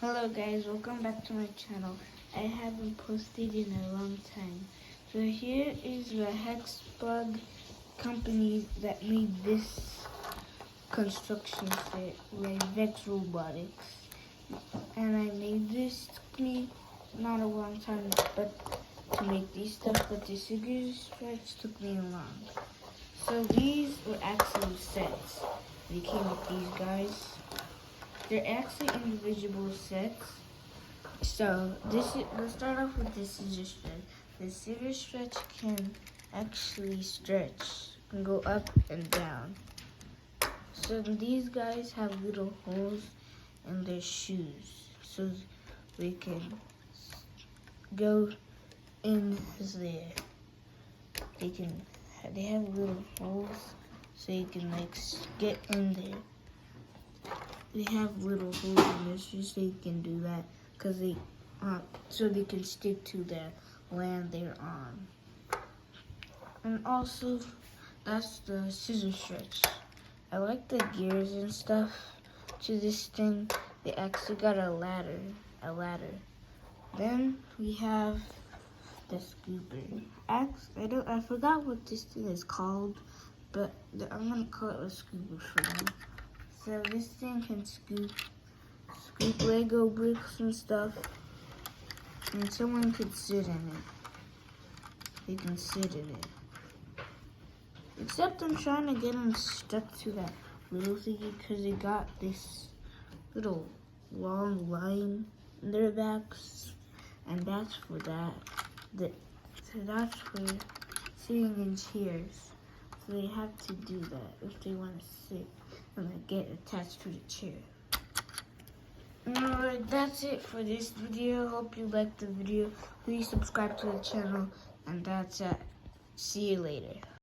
Hello guys, welcome back to my channel. I haven't posted in a long time. So here is the Hexbug company that made this construction set with Vex Robotics. And I made this, took me not a long time but to make these stuff, but the Sigurd stretch took me long. So these were actually sets. They came with these guys. They're actually individual sets. So let's start off with the scissor stretch. The scissor stretch can actually stretch, can go up and down. So these guys have little holes in their shoes, so they can go in there. They have little holes, so you can get in there. They have little holes in their shoes, so you can do that because so they can stick to the land they're on. And also, that's the scissor stretch. I like the gears and stuff to this thing. They actually got a ladder. Then we have the scooper. I forgot what this thing is called, but I'm gonna call it a scooper for now. So this thing can scoop Lego bricks and stuff, and someone could sit in it. They can sit in it. Except I'm trying to get them stuck to that little thingy because they got this little long line in their backs, and that's for that. So that's for sitting in chairs. So they have to do that if they want to sit and get attached to the chair. Alright, that's it for this video. Hope you liked the video. Please subscribe to the channel, and that's it. See you later.